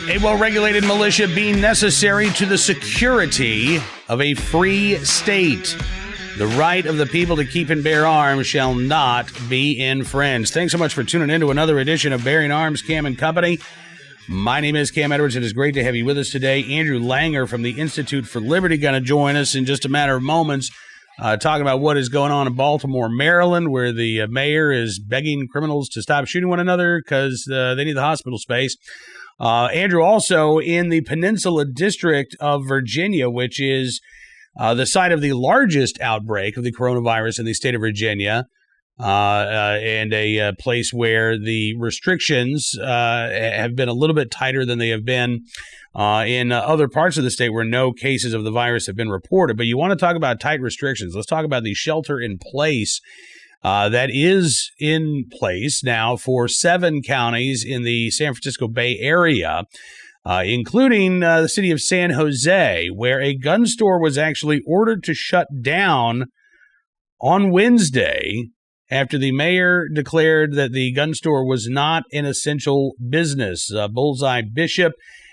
A well-regulated militia being necessary to the security of a free state. The right of the people to keep and bear arms shall not be infringed. Thanks so much for tuning in to another edition of Bearing Arms, Cam and Company. My name is Cam Edwards. It is great to have you with us today. Andrew Langer from the Institute for Liberty going to join us in just a matter of moments, talking about what is going on in Baltimore, Maryland, where the mayor is begging criminals to stop shooting one another because they need the hospital space. Andrew, also in the Peninsula District of Virginia, which is the site of the largest outbreak of the coronavirus in the state of Virginia, and a place where the restrictions have been a little bit tighter than they have been in other parts of the state where no cases of the virus have been reported. But you want to talk about tight restrictions. Let's talk about the shelter in place that is in place now for 7 counties in the San Francisco Bay Area, including the city of San Jose, where a gun store was actually ordered to shut down on Wednesday after the mayor declared that the gun store was not an essential business. Bullseye Bishop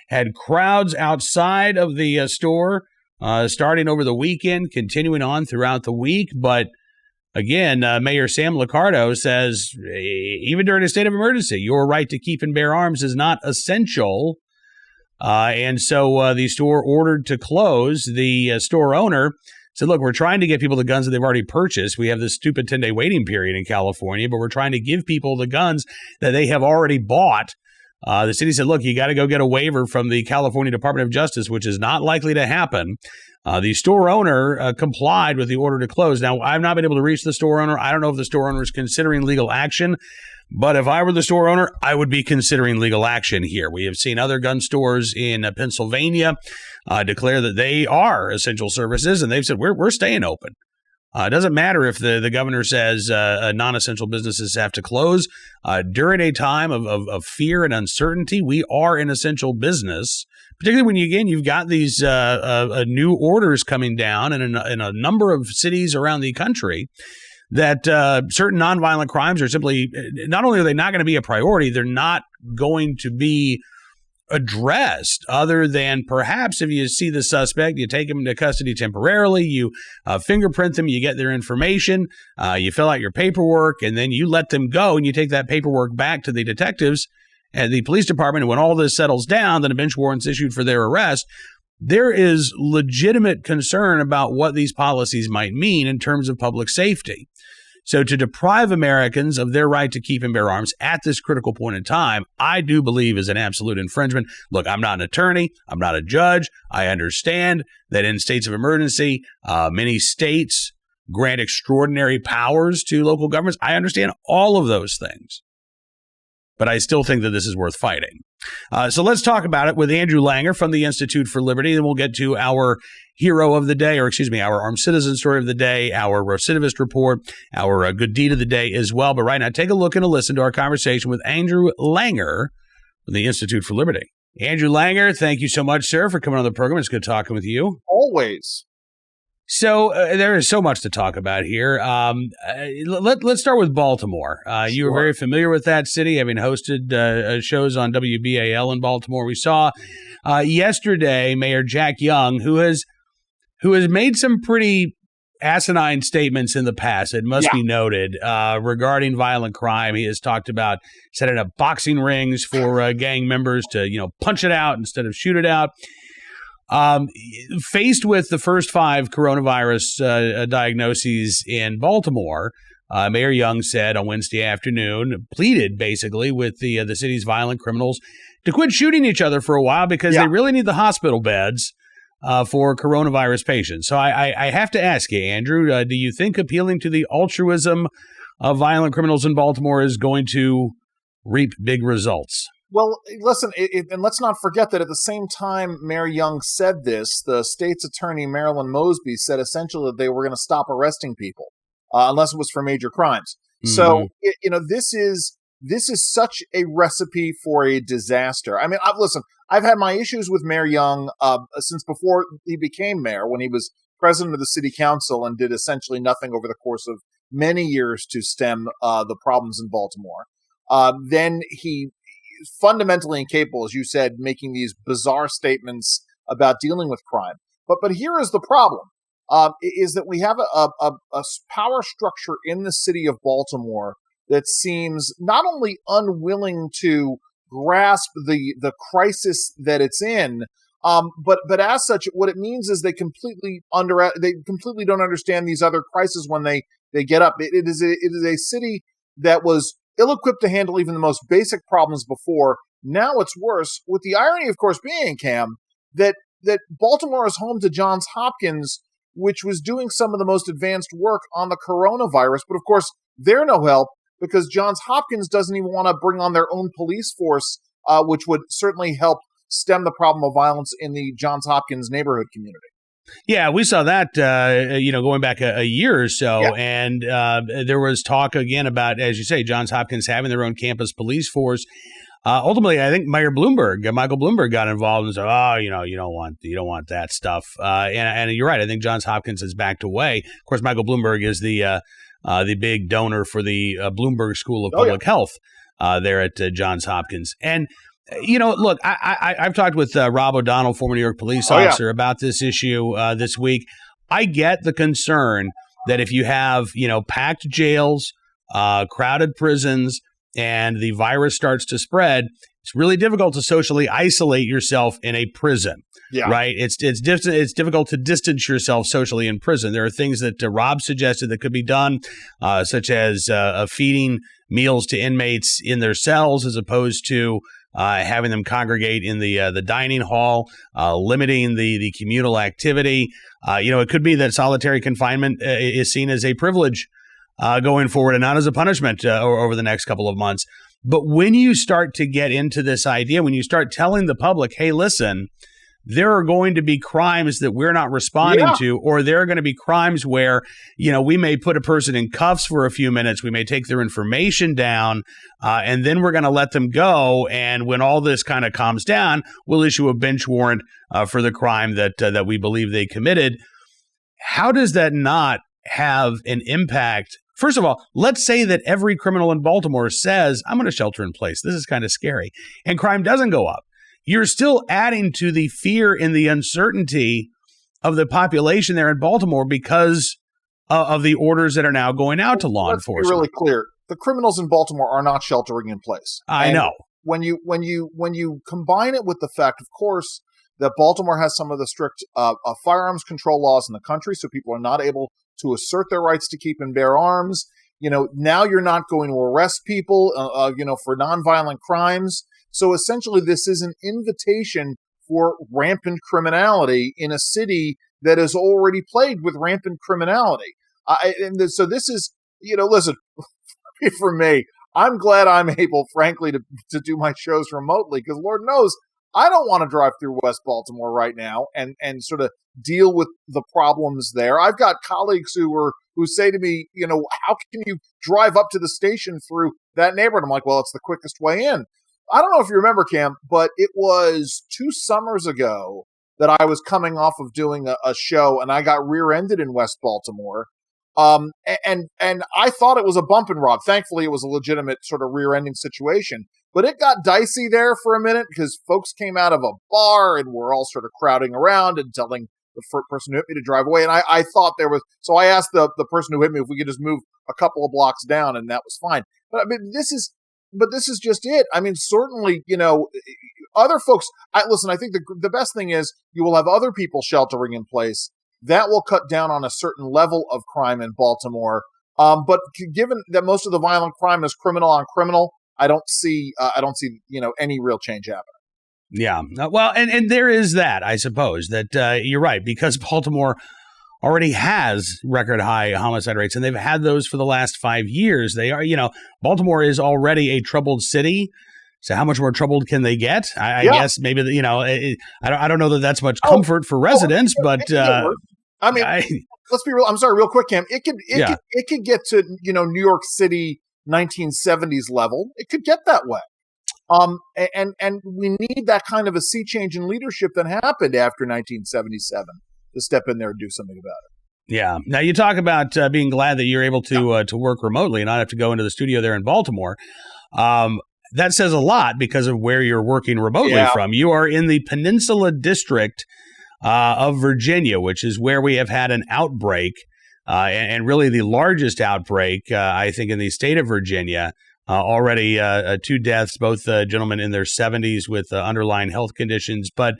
had crowds outside of the store starting over the weekend, continuing on throughout the week, but again, Mayor Sam Liccardo says, even during a state of emergency, your right to keep and bear arms is not essential. And so the store ordered to close. The store owner said, look, we're trying to get people the guns that they've already purchased. We have this stupid 10-day waiting period in California, but we're trying to give people the guns that they have already bought. The city said, look, you got to go get a waiver from the California Department of Justice, which is not likely to happen. The store owner complied with the order to close. Now, I've not been able to reach the store owner. I don't know if the store owner is considering legal action, but if I were the store owner, I would be considering legal action here. We have seen other gun stores in Pennsylvania declare that they are essential services, and they've said, we're staying open. It doesn't matter if the governor says non-essential businesses have to close. During a time of fear and uncertainty, we are an essential business, particularly when, you've got these new orders coming down in a number of cities around the country that certain nonviolent crimes are simply, not only are they not going to be a priority, they're not going to be addressed other than perhaps if you see the suspect, you take them into custody temporarily, you fingerprint them, you get their information, you fill out your paperwork, and then you let them go and you take that paperwork back to the detectives at the police department. And when all this settles down, then a bench warrant's issued for their arrest. There is legitimate concern about what these policies might mean in terms of public safety. So to deprive Americans of their right to keep and bear arms at this critical point in time, I do believe is an absolute infringement. Look, I'm not an attorney. I'm not a judge. I understand that in states of emergency, many states grant extraordinary powers to local governments. I understand all of those things. But I still think that this is worth fighting. So let's talk about it with Andrew Langer from the Institute for Liberty. Then we'll get to our hero of the day, our armed citizen story of the day, our recidivist report, our good deed of the day as well. But right now, take a look and a listen to our conversation with Andrew Langer from the Institute for Liberty. Andrew Langer, thank you so much, sir, for coming on the program. It's good talking with you. Always. So there is so much to talk about here. Let's start with Baltimore. Sure. You were very familiar with that city, having hosted shows on WBAL in Baltimore. We saw yesterday Mayor Jack Young, who has made some pretty asinine statements in the past, it must be noted, regarding violent crime. He has talked about setting up boxing rings for gang members to, punch it out instead of shoot it out. Faced with the first 5 coronavirus diagnoses in Baltimore, Mayor Young said on Wednesday afternoon, pleaded basically with the city's violent criminals to quit shooting each other for a while because they really need the hospital beds for coronavirus patients. So I have to ask you, Andrew, do you think appealing to the altruism of violent criminals in Baltimore is going to reap big results? Well, listen, and let's not forget that at the same time Mayor Young said this, the state's attorney, Marilyn Mosby, said essentially that they were going to stop arresting people unless it was for major crimes. Mm-hmm. So, this is such a recipe for a disaster. I mean, I've had my issues with Mayor Young since before he became mayor, when he was president of the city council and did essentially nothing over the course of many years to stem the problems in Baltimore. Then he fundamentally incapable, as you said, making these bizarre statements about dealing with crime. But here is the problem: is that we have a power structure in the city of Baltimore that seems not only unwilling to grasp the crisis that it's in, but as such, what it means is they completely don't understand these other crises when they get up. It is a city that was ill-equipped to handle even the most basic problems before. Now it's worse, with the irony, of course, being, Cam, that Baltimore is home to Johns Hopkins, which was doing some of the most advanced work on the coronavirus. But of course, they're no help because Johns Hopkins doesn't even want to bring on their own police force, which would certainly help stem the problem of violence in the Johns Hopkins neighborhood community. Yeah, we saw that, going back a year or so. Yeah. And there was talk again about, as you say, Johns Hopkins having their own campus police force. Ultimately, I think Michael Bloomberg got involved and said, you don't want that stuff. And you're right. I think Johns Hopkins has backed away. Of course, Michael Bloomberg is the big donor for the Bloomberg School of Public Health there at Johns Hopkins. And look, I've talked with Rob O'Donnell, former New York police officer, about this issue this week. I get the concern that if you have, packed jails, crowded prisons, and the virus starts to spread, it's really difficult to socially isolate yourself in a prison. Yeah. Right. It's difficult to distance yourself socially in prison. There are things that Rob suggested that could be done, such as feeding meals to inmates in their cells as opposed to having them congregate in the dining hall, limiting the communal activity. It could be that solitary confinement is seen as a privilege going forward and not as a punishment over the next couple of months. But when you start to get into this idea, when you start telling the public, hey, listen, there are going to be crimes that we're not responding to, or there are going to be crimes where, we may put a person in cuffs for a few minutes. We may take their information down, and then we're going to let them go. And when all this kind of calms down, we'll issue a bench warrant for the crime that we believe they committed. How does that not have an impact? First of all, let's say that every criminal in Baltimore says, I'm going to shelter in place. This is kind of scary. And crime doesn't go up. You're still adding to the fear and the uncertainty of the population there in Baltimore because of the orders that are now going out to law enforcement. Let's be really clear. The criminals in Baltimore are not sheltering in place. I know. When you combine it with the fact, of course, that Baltimore has some of the strict firearms control laws in the country, so people are not able to assert their rights to keep and bear arms. Now you're not going to arrest people, for nonviolent crimes. So essentially, this is an invitation for rampant criminality in a city that is already plagued with rampant criminality. So this is, listen, for me, I'm glad I'm able, frankly, to do my shows remotely, because Lord knows I don't want to drive through West Baltimore right now and sort of deal with the problems there. I've got colleagues who say to me, how can you drive up to the station through that neighborhood? I'm like, well, it's the quickest way in. I don't know if you remember, Cam, but it was 2 summers ago that I was coming off of doing a show and I got rear-ended in West Baltimore. And I thought it was a bump and rob. Thankfully, it was a legitimate sort of rear-ending situation. But it got dicey there for a minute because folks came out of a bar and were all sort of crowding around and telling the person who hit me to drive away. And I thought so I asked the person who hit me if we could just move a couple of blocks down, and that was fine. But I mean, this is just it. I mean, certainly, other folks, I think the best thing is you will have other people sheltering in place. That will cut down on a certain level of crime in Baltimore. But given that most of the violent crime is criminal on criminal, I don't see any real change happening. Yeah. Well, and there is that, I suppose, that you're right, because Baltimore already has record high homicide rates, and they've had those for the last 5 years. They are, Baltimore is already a troubled city. So how much more troubled can they get? I guess maybe, I don't know that that's much comfort for residents, but I mean, let's be real. I'm sorry, real quick, Cam. It could get to, New York City 1970s level. It could get that way. And we need that kind of a sea change in leadership that happened after 1977 to step in there and do something about it. Yeah. Now you talk about being glad that you're able to work remotely and not have to go into the studio there in Baltimore. that says a lot because of where you're working remotely from. You are in the Peninsula District of Virginia, which is where we have had an outbreak, and really the largest outbreak, I think, in the state of Virginia. Already 2 deaths, both gentlemen in their 70s with underlying health conditions. But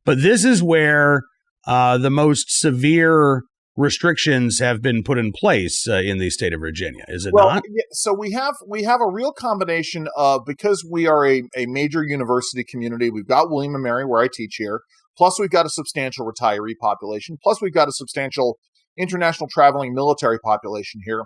this is where the most severe restrictions have been put in place in the state of Virginia, is it not? Yeah, so we have a real combination of, because we are a major university community, we've got William and Mary where I teach here, plus we've got a substantial retiree population, plus we've got a substantial international traveling military population here.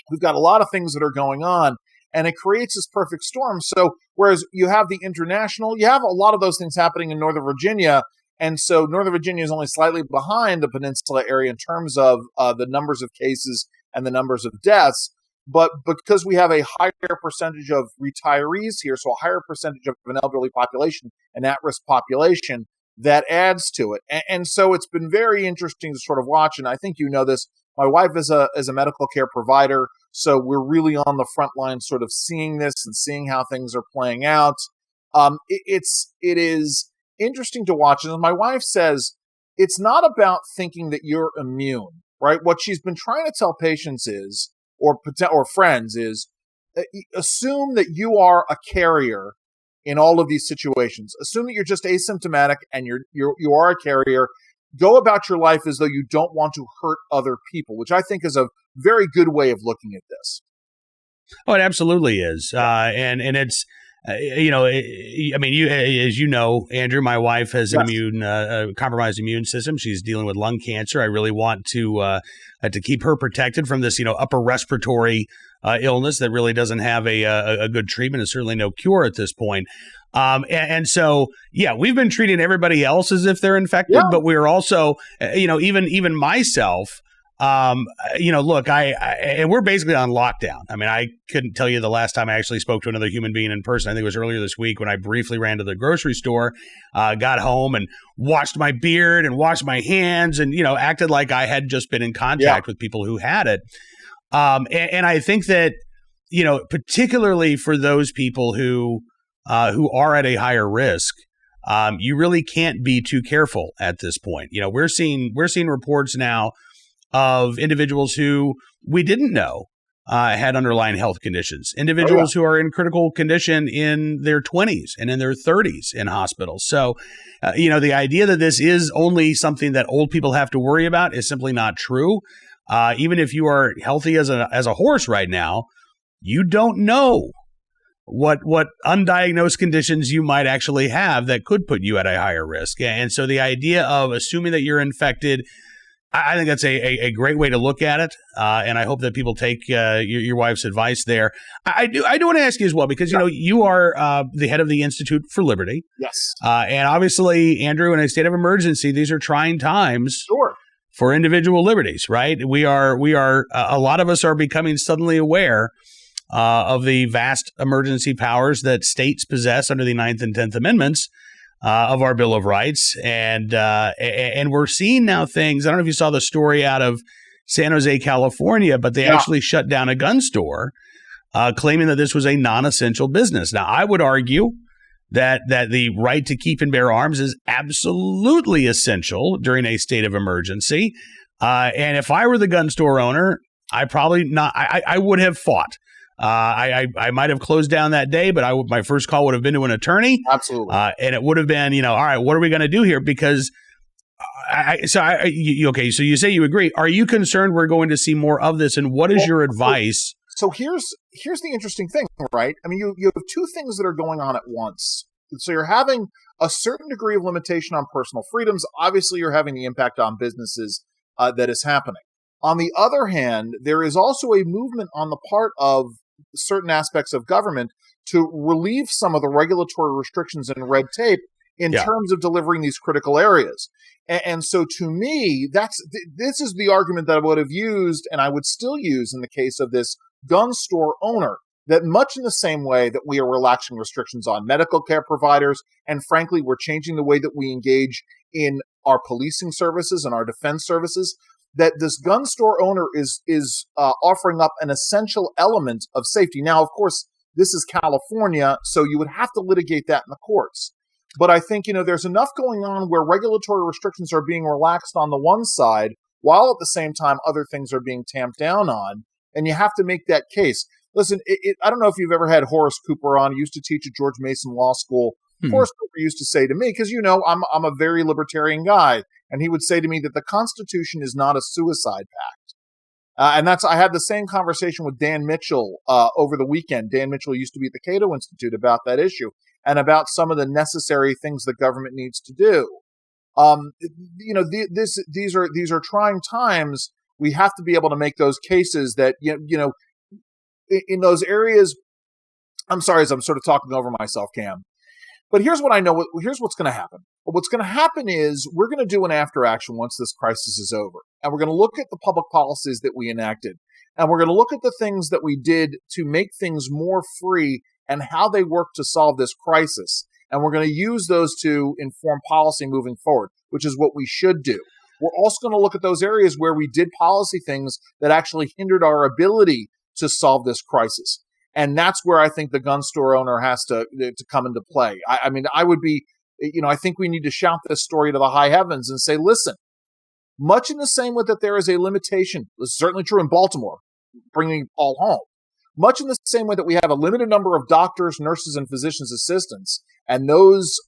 We've got a lot of things that are going on, and it creates this perfect storm. So whereas you have the international, you have a lot of those things happening in Northern Virginia. And so Northern Virginia is only slightly behind the Peninsula area in terms of the numbers of cases and the numbers of deaths. But because we have a higher percentage of retirees here, so a higher percentage of an elderly population, an at-risk population, that adds to it. And so it's been very interesting to sort of watch. And I think you know this. My wife is a medical care provider, so we're really on the front line sort of seeing this and seeing how things are playing out. It is interesting to watch. And as my wife says, it's not about thinking that you're immune, right? What she's been trying to tell patients is, or friends is, assume that you are a carrier in all of these situations. Assume that you're just asymptomatic and you are a carrier. Go about your life as though you don't want to hurt other people, which I think is a very good way of looking at this. Oh, it absolutely is. And it's, I mean, you, as you know, Andrew, my wife has an compromised immune system. She's dealing with lung cancer. I really want to keep her protected from this, upper respiratory illness that really doesn't have a good treatment and certainly no cure at this point. And so, we've been treating everybody else as if they're infected, but we're also, even myself. Look, and we're basically on lockdown. I mean, I couldn't tell you the last time I actually spoke to another human being in person. I think it was earlier this week when I briefly ran to the grocery store, got home and washed my beard and washed my hands and, acted like I had just been in contact with people who had it. And I think that, particularly for those people who are at a higher risk, you really can't be too careful at this point. We're seeing reports now of individuals who we didn't know had underlying health conditions, individuals who are in critical condition in their 20s and in their 30s in hospitals. So, the idea that this is only something that old people have to worry about is simply not true. Even if you are healthy as a horse right now, you don't know what undiagnosed conditions you might actually have that could put you at a higher risk. And so the idea of assuming that you're infected, I think that's a great way to look at it, and I hope that people take your wife's advice there. I do want to ask you as well, because you are the head of the Institute for Liberty. Yes, and obviously, Andrew, in a state of emergency, these are trying times for individual liberties, right? We are a lot of us are becoming suddenly aware of the vast emergency powers that states possess under the 9th and 10th Amendments of our Bill of Rights. And we're seeing now things. I don't know if you saw the story out of San Jose, California, but they actually shut down a gun store, claiming that this was a non-essential business. Now, I would argue that the right to keep and bear arms is absolutely essential during a state of emergency. And if I were the gun store owner, I would have fought. I might have closed down that day, but my first call would have been to an attorney. Absolutely. And it would have been, all right, what are we going to do here? Because so you say you agree. Are you concerned we're going to see more of this? And what is your advice? So here's the interesting thing, right? I mean, you have two things that are going on at once. So you're having a certain degree of limitation on personal freedoms. Obviously, you're having the impact on businesses that is happening. On the other hand, there is also a movement on the part of certain aspects of government to relieve some of the regulatory restrictions and red tape in terms of delivering these critical areas. And so to me, this is the argument that I would have used and I would still use in the case of this gun store owner, that much in the same way that we are relaxing restrictions on medical care providers, and frankly, we're changing the way that we engage in our policing services and our defense services, that this gun store owner is offering up an essential element of safety. Now, of course, This is California, so you would have to litigate that in the courts. But I think, there's enough going on where regulatory restrictions are being relaxed on the one side, while at the same time other things are being tamped down on, and you have to make that case. Listen, I don't know if you've ever had Horace Cooper on. He used to teach at George Mason Law School. Horace Cooper used to say to me, because I'm a very libertarian guy, and he would say to me that the Constitution is not a suicide pact. And I had the same conversation with Dan Mitchell over the weekend. Dan Mitchell used to be at the Cato Institute about that issue and about some of the necessary things the government needs to do. These are trying times. We have to be able to make those cases that in those areas. I'm sorry, as I'm sort of talking over myself, Cam. But here's what I know. Here's what's going to happen. What's going to happen is we're going to do an after action once this crisis is over. And we're going to look at the public policies that we enacted. And we're going to look at the things that we did to make things more free and how they work to solve this crisis. And we're going to use those to inform policy moving forward, which is what we should do. We're also going to look at those areas where we did policy things that actually hindered our ability to solve this crisis. And that's where I think the gun store owner has to come into play. I mean, I would be, I think we need to shout this story to the high heavens and say, listen, much in the same way that there is a limitation, this is certainly true in Baltimore, bringing all home, much in the same way that we have a limited number of doctors, nurses, and physicians' assistants, and those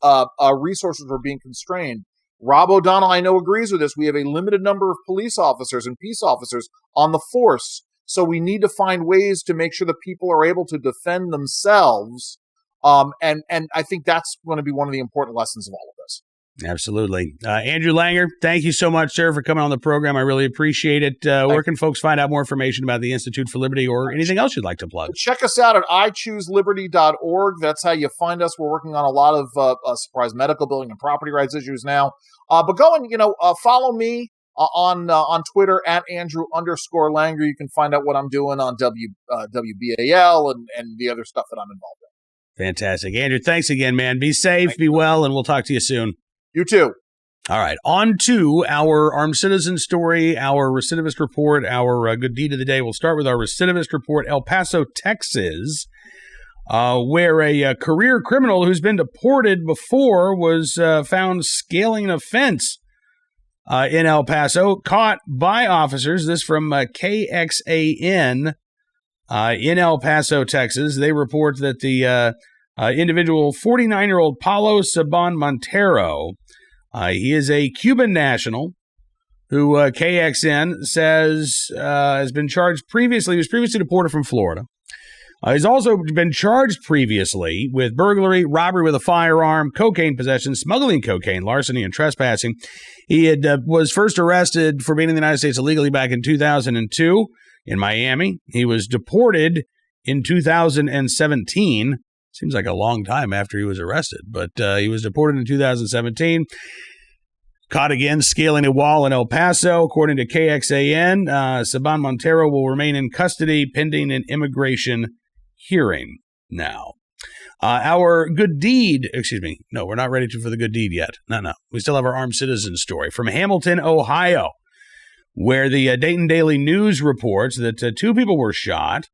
resources are being constrained. Rob O'Donnell, I know, agrees with this. We have a limited number of police officers and peace officers on the force. So we need to find ways to make sure that people are able to defend themselves. And I think that's going to be one of the important lessons of all of this. Absolutely. Andrew Langer, thank you so much, sir, for coming on the program. I really appreciate it. Where can folks find out more information about the Institute for Liberty or anything else you'd like to plug? Check us out at ichooseliberty.org. That's how you find us. We're working on a lot of surprise medical billing and property rights issues now. But go and, follow me on Twitter at Andrew_Langer. You can find out what I'm doing on WBAL and the other stuff that I'm involved in. Fantastic. Andrew, thanks again, man. Be safe, be well, and we'll talk to you soon. You too. All right. On to our armed citizen story, our recidivist report, our good deed of the day. We'll start with our recidivist report, El Paso, Texas, where a career criminal who's been deported before was found scaling a fence in El Paso, caught by officers. This from KXAN in El Paso, Texas. They report that the individual, 49-year-old Paulo Saban Montero, he is a Cuban national who KXN says has been charged previously. He was previously deported from Florida. He's also been charged previously with burglary, robbery with a firearm, cocaine possession, smuggling cocaine, larceny, and trespassing. He was first arrested for being in the United States illegally back in 2002 in Miami. He was deported in 2017. Seems like a long time after he was arrested, but he was deported in 2017. Caught again scaling a wall in El Paso. According to KXAN, Saban Montero will remain in custody pending an immigration hearing now. Our good deed, no, we're not ready for the good deed yet. No. We still have our armed citizen story from Hamilton, Ohio, where the Dayton Daily News reports that two people were shot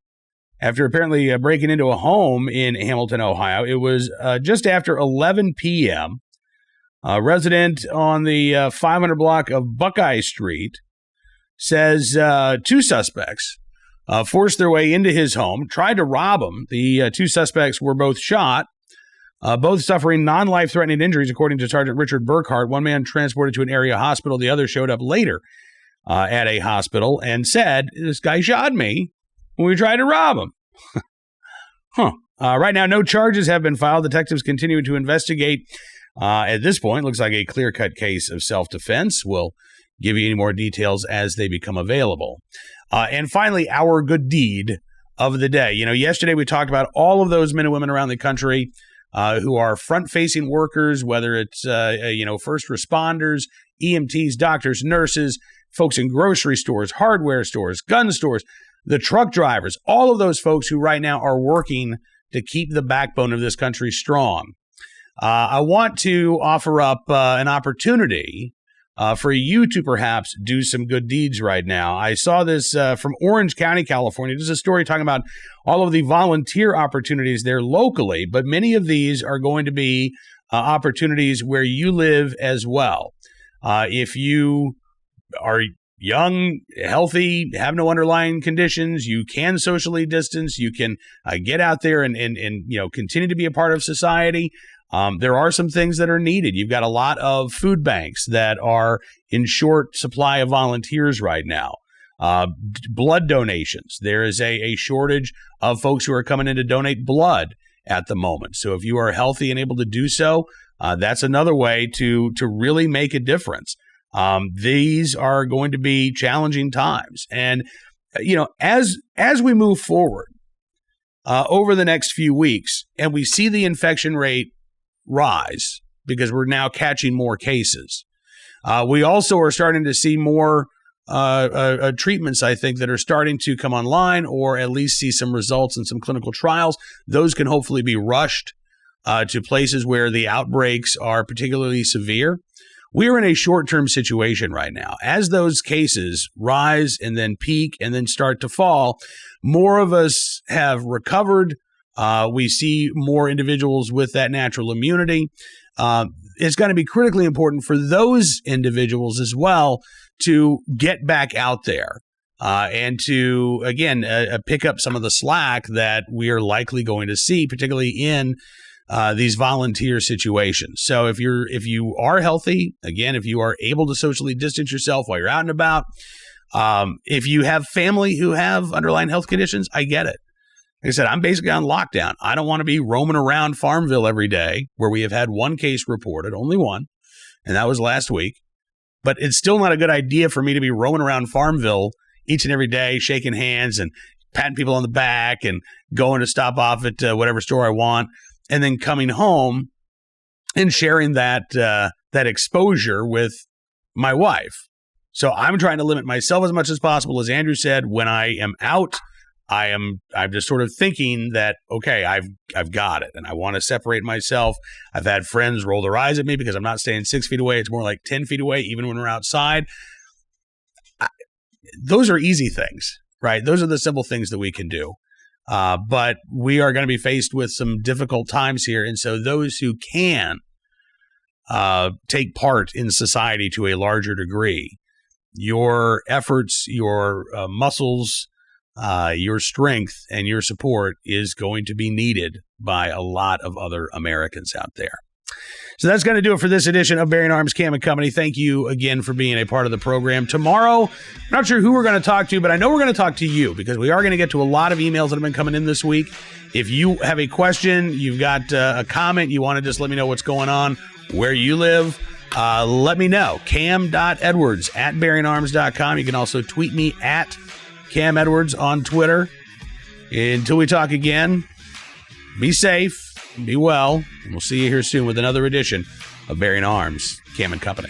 after apparently breaking into a home in Hamilton, Ohio. It was just after 11 p.m. A resident on the 500 block of Buckeye Street says two suspects forced their way into his home, tried to rob him. The two suspects were both shot, both suffering non-life-threatening injuries, according to Sergeant Richard Burkhart. One man transported to an area hospital. The other showed up later at a hospital and said, "This guy shot me when we tried to rob him." Right now, no charges have been filed. Detectives continue to investigate. At this point, looks like a clear-cut case of self-defense. We'll give you any more details as they become available. And finally, our good deed of the day. Yesterday we talked about all of those men and women around the country who are front-facing workers, whether it's, first responders, EMTs, doctors, nurses, folks in grocery stores, hardware stores, gun stores, the truck drivers, all of those folks who right now are working to keep the backbone of this country strong. I want to offer up an opportunity for you to perhaps do some good deeds right now. I saw this from Orange County, California. This is a story talking about all of the volunteer opportunities there locally, but many of these are going to be opportunities where you live as well. If you are young, healthy, have no underlying conditions, you can socially distance, you can get out there and continue to be a part of society. There are some things that are needed. You've got a lot of food banks that are in short supply of volunteers right now. Blood donations. There is a shortage of folks who are coming in to donate blood at the moment. So if you are healthy and able to do so, that's another way to really make a difference. These are going to be challenging times. And, as we move forward over the next few weeks and we see the infection rate rise because we're now catching more cases, we also are starting to see more treatments, I think, that are starting to come online or at least see some results in some clinical trials. Those can hopefully be rushed to places where the outbreaks are particularly severe. We're in a short-term situation right now. As those cases rise and then peak and then start to fall, more of us have recovered. We see more individuals with that natural immunity. It's going to be critically important for those individuals as well to get back out there and to, again, pick up some of the slack that we are likely going to see, particularly in these volunteer situations. So if you are healthy, again, if you are able to socially distance yourself while you're out and about, if you have family who have underlying health conditions, I get it. Like I said, I'm basically on lockdown. I don't want to be roaming around Farmville every day where we have had one case reported, only one, and that was last week. But it's still not a good idea for me to be roaming around Farmville each and every day, shaking hands and patting people on the back and going to stop off at whatever store I want, and then coming home and sharing that exposure with my wife. So I'm trying to limit myself as much as possible. As Andrew said, when I am out, I'm just sort of thinking that, okay, I've got it, and I want to separate myself. I've had friends roll their eyes at me because I'm not staying 6 feet away. It's more like 10 feet away, even when we're outside. Those are easy things, right? Those are the simple things that we can do. But we are going to be faced with some difficult times here. And so those who can take part in society to a larger degree, your efforts, your muscles, your strength, and your support is going to be needed by a lot of other Americans out there. So that's going to do it for this edition of Bearing Arms Cam and Company. Thank you again for being a part of the program. Tomorrow, I'm not sure who we're going to talk to, but I know we're going to talk to you because we are going to get to a lot of emails that have been coming in this week. If you have a question, you've got a comment, you want to just let me know what's going on, where you live, let me know. cam.edwards@bearingarms.com. You can also tweet me at Cam Edwards on Twitter. Until we talk again, be safe, be well, and we'll see you here soon with another edition of Bearing Arms, Cam and Company.